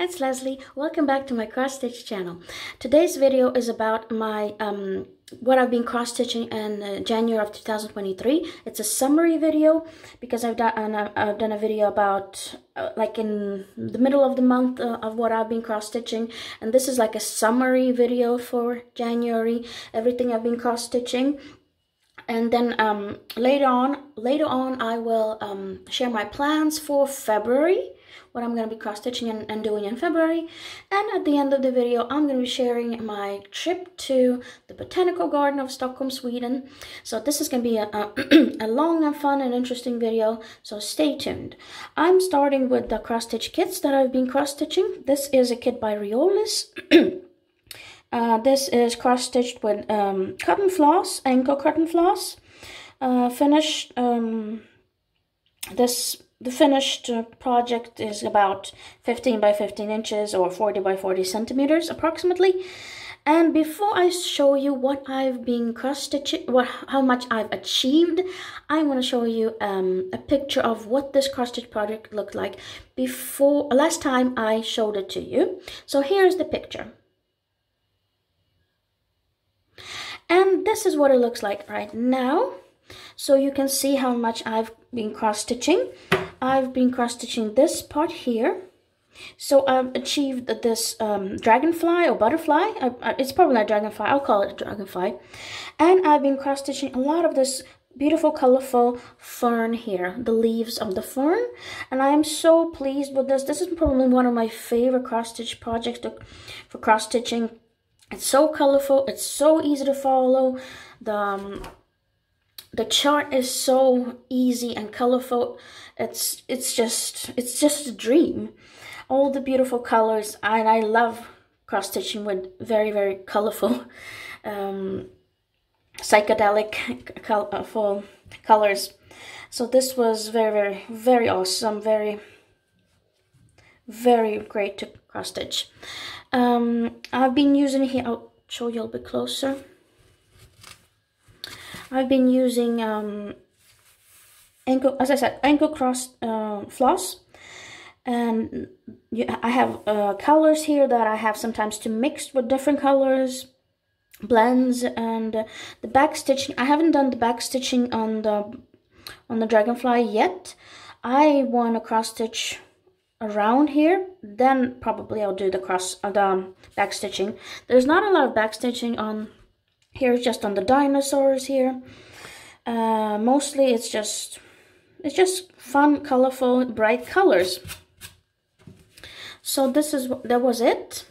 it's Leslie. Welcome back to my cross stitch channel. Today's video is about my what I've been cross stitching in January of 2023. It's a summary video because I've done a video about like in the middle of the month of what I've been cross stitching, and this is like a summary video for January, everything I've been cross stitching. And then later on I will share my plans for February, what I'm going to be cross stitching and doing in February. And at the end of the video I'm going to be sharing my trip to the botanical garden of Stockholm, Sweden. So this is going to be a long and fun and interesting video, so stay tuned. I'm starting with the cross stitch kits that I've been cross stitching. This is a kit by Riolis. This is cross-stitched with cotton floss, ankle cotton floss. The finished project is about 15 by 15 inches or 40 by 40 centimeters approximately. And before I show you what I've been cross-stitching, how much I've achieved, I want to show you a picture of what this cross-stitch project looked like before last time I showed it to you. So here's the picture. And this is what it looks like right now. So you can see how much I've been cross-stitching. I've been cross-stitching this part here. So I've achieved this dragonfly or butterfly. It's probably not dragonfly, I'll call it a dragonfly. And I've been cross-stitching a lot of this beautiful colorful fern here, the leaves of the fern. And I am so pleased with this. This is probably one of my favorite cross-stitch projects for cross-stitching. It's so colorful, it's so easy to follow. The chart is so easy and colorful. It's just a dream. All the beautiful colors, and I love cross stitching with very, very colorful psychedelic colorful colors. So this was very, very, very awesome, very, very great to cross stitch. I've been using here, I'll show you a little bit closer. I've been using ankle cross floss, and I have colors here that I have sometimes to mix with different colors, blends, and the back stitching. I haven't done the back stitching on the dragonfly yet. I want to cross stitch around here, then probably I'll do the back stitching. There's not a lot of back stitching on here, just on the dinosaurs here. Mostly it's just fun, colorful, bright colors. So that was it.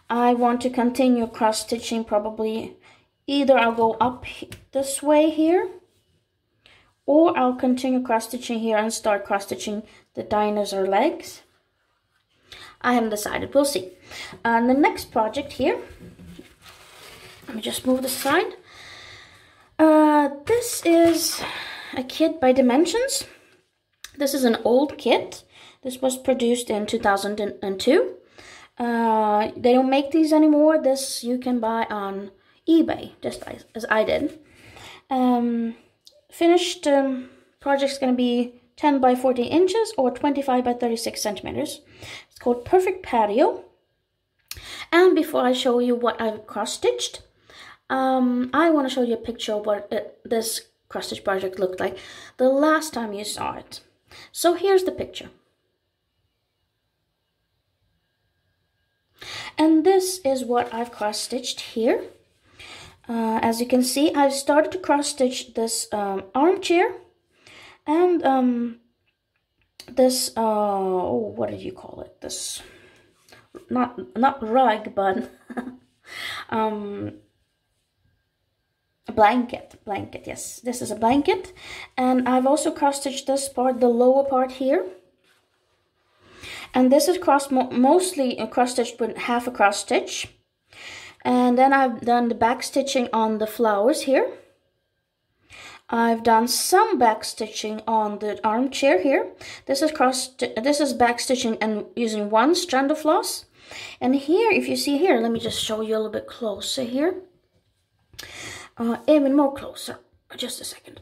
I want to continue cross stitching. Probably either I'll go up this way here, or I'll continue cross stitching here and start cross stitching the dinosaur legs. I haven't decided, we'll see. The next project here, let me just move this aside. This is a kit by Dimensions. This is an old kit. This was produced in 2002. They don't make these anymore. This you can buy on eBay, just as I did. Finished project's going to be 10 by 14 inches or 25 by 36 centimeters. It's called Perfect Patio. And before I show you what I've cross-stitched, I want to show you a picture of what this cross-stitch project looked like the last time you saw it. So here's the picture. And this is what I've cross-stitched here. As you can see, I've started to cross-stitch this armchair and this what did you call it? This not rug, but a blanket. Yes, this is a blanket, and I've also cross-stitched this part, the lower part here. And this is mostly cross-stitched with half a cross-stitch. And then I've done the back stitching on the flowers here. I've done some back stitching on the armchair here. This is back stitching and using one strand of floss. And here, if you see here, let me just show you a little bit closer here. Even more closer. Just a second.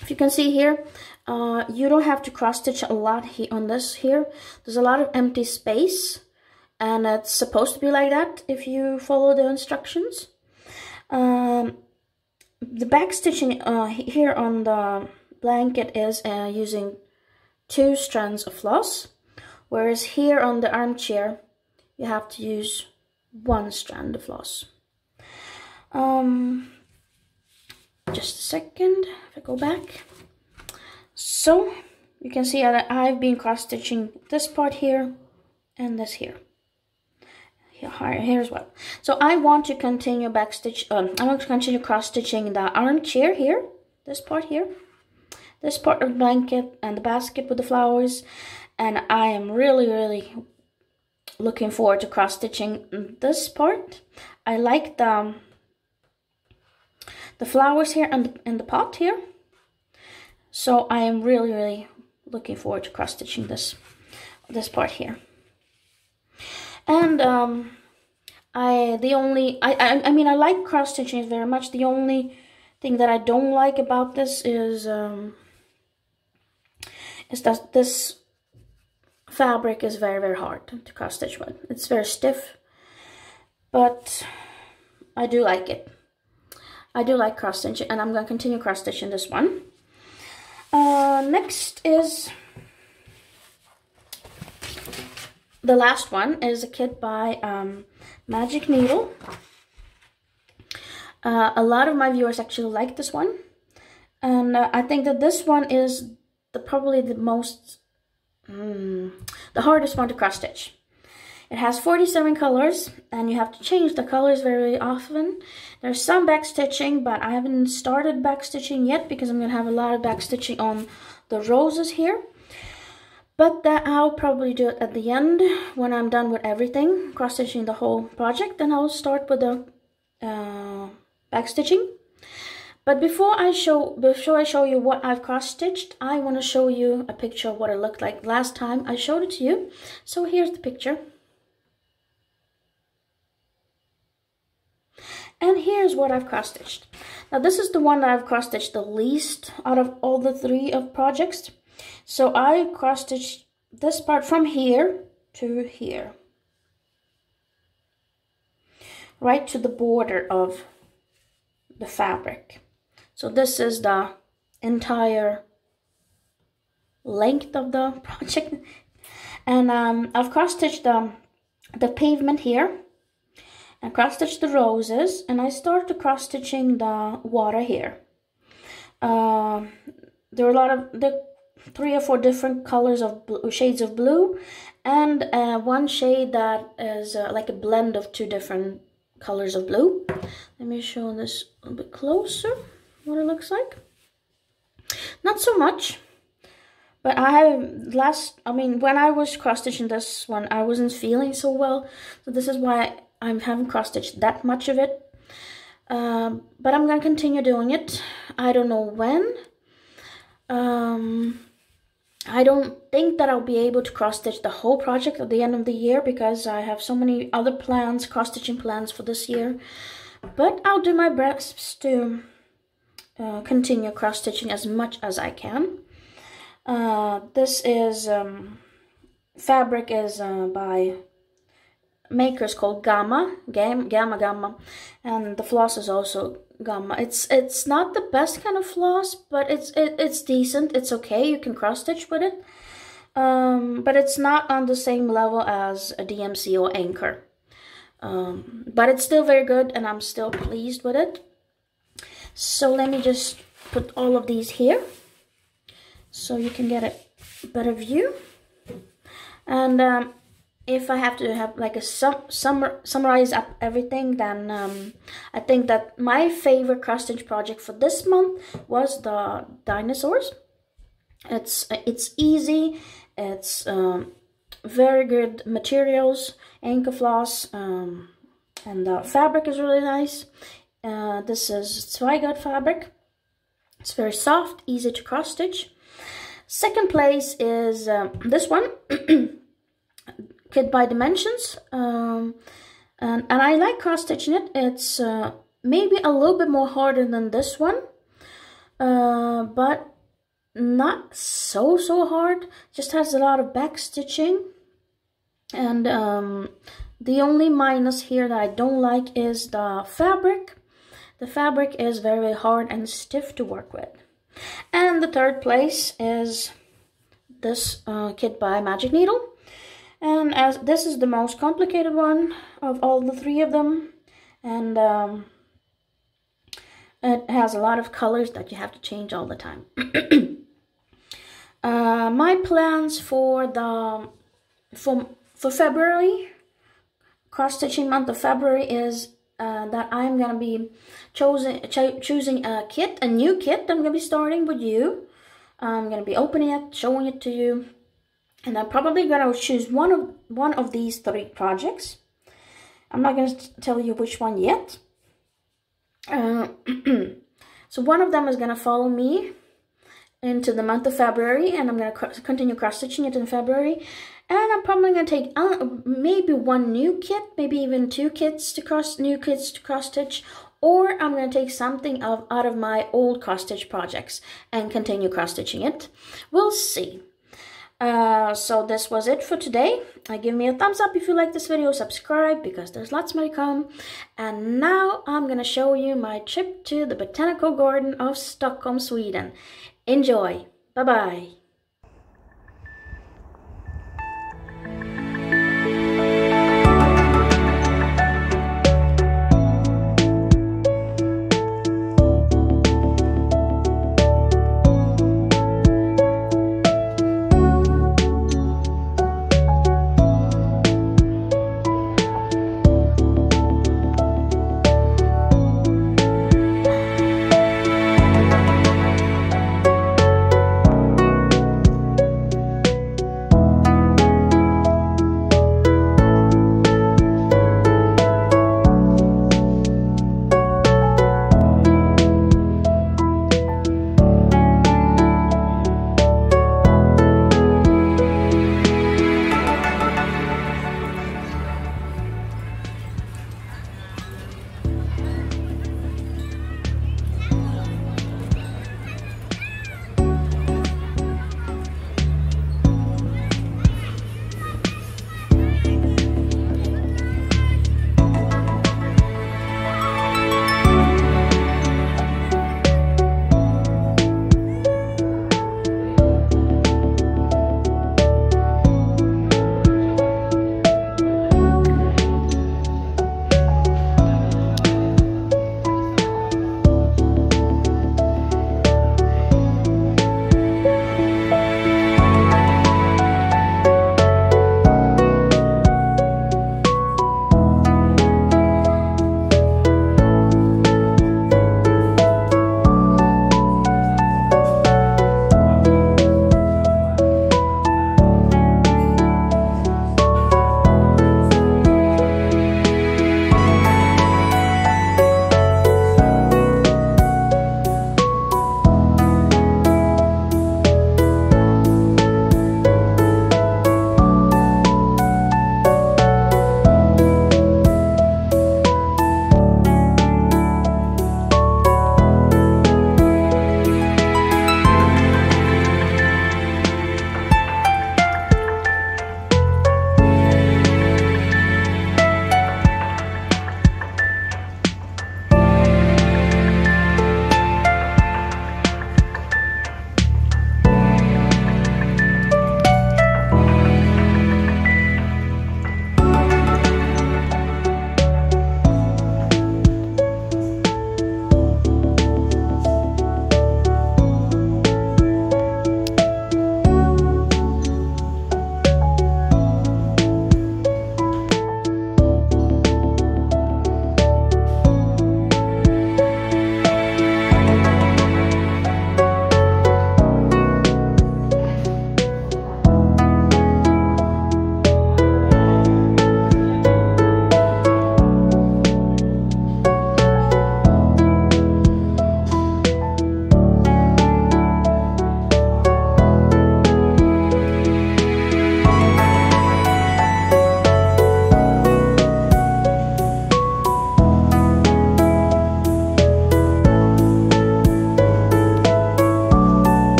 if you can see here, you don't have to cross stitch a lot here on this here. There's a lot of empty space, and it's supposed to be like that if you follow the instructions. The back stitching here on the blanket is using 2 strands of floss, whereas here on the armchair you have to use 1 strand of floss. Just a second, if I go back. So you can see that I've been cross stitching this part here and this here. Here as well. So I want to continue I want to continue cross stitching the armchair here, this part here, this part of the blanket and the basket with the flowers, and I am really looking forward to cross stitching this part. I like the flowers here and the pot here, so I am really looking forward to cross stitching this part here. And I mean I like cross stitching very much. The only thing that I don't like about this is that this fabric is very hard to cross stitch with. It's very stiff, but I do like it. I do like cross stitching, and I'm going to continue cross stitching this one. Next is the last one is a kit by Magic Needle. A lot of my viewers actually like this one, and I think that this one is probably the most the hardest one to cross stitch. It has 47 colors, and you have to change the colors very often. There's some back stitching, but I haven't started back stitching yet because I'm going to have a lot of back stitching on the roses here. But that I'll probably do it at the end when I'm done with everything, cross stitching the whole project. Then I'll start with the back stitching. But before I show you what I've cross stitched, I want to show you a picture of what it looked like last time I showed it to you. So here's the picture. And here's what I've cross stitched. Now this is the one that I've cross stitched the least out of all the 3 of projects. So I cross stitched this part from here to here, right to the border of the fabric. So this is the entire length of the project, and I've cross stitched the pavement here, and cross stitched the roses, and I started cross stitching the water here. There are a lot of 3 or 4 different colors of shades of blue, and one shade that is like a blend of 2 different colors of blue. Let me show this a little bit closer, what it looks like. Not so much, but when I was cross stitching this one, I wasn't feeling so well, so this is why I haven't cross stitched that much of it. But I'm gonna continue doing it. I don't know when. I don't think that I'll be able to cross stitch the whole project at the end of the year because I have so many other plans, cross stitching plans for this year. But I'll do my best to continue cross stitching as much as I can. This is fabric is by makers called Gamma, and the floss is also Gamma. It's not the best kind of floss, but it's decent. It's okay. You can cross stitch with it, but it's not on the same level as a DMC or Anchor. But it's still very good, and I'm still pleased with it. So let me just put all of these here, so you can get a better view. And if I have to have like a summarize up everything, then I think that my favorite cross stitch project for this month was the dinosaurs. It's easy, it's very good materials, Anchor floss, and the fabric is really nice. This is Zweigart fabric. It's very soft, easy to cross stitch. Second place is this one. Kit by Dimensions, and I like cross stitching it. It's maybe a little bit more harder than this one, but not so hard, just has a lot of back stitching. And the only minus here that I don't like is the fabric. The fabric is very hard and stiff to work with. And the third place is this kit by Magic Needle. And as this is the most complicated one of all the three of them, and it has a lot of colors that you have to change all the time. My plans for February, cross-stitching month of February, is that I'm gonna be choosing a kit, a new kit. I'm gonna be starting with you. I'm gonna be opening it, showing it to you. And I'm probably gonna choose one of these three projects. I'm not gonna tell you which one yet. So one of them is gonna follow me into the month of February, and I'm gonna continue cross stitching it in February. And I'm probably gonna take maybe one new kit, maybe even new kits to cross stitch, or I'm gonna take something out of my old cross stitch projects and continue cross stitching it. We'll see. So this was it for today. Give me a thumbs up if you like this video, subscribe because there's lots more to come. And now I'm gonna show you my trip to the Botanical Garden of Stockholm, Sweden. Enjoy. Bye bye.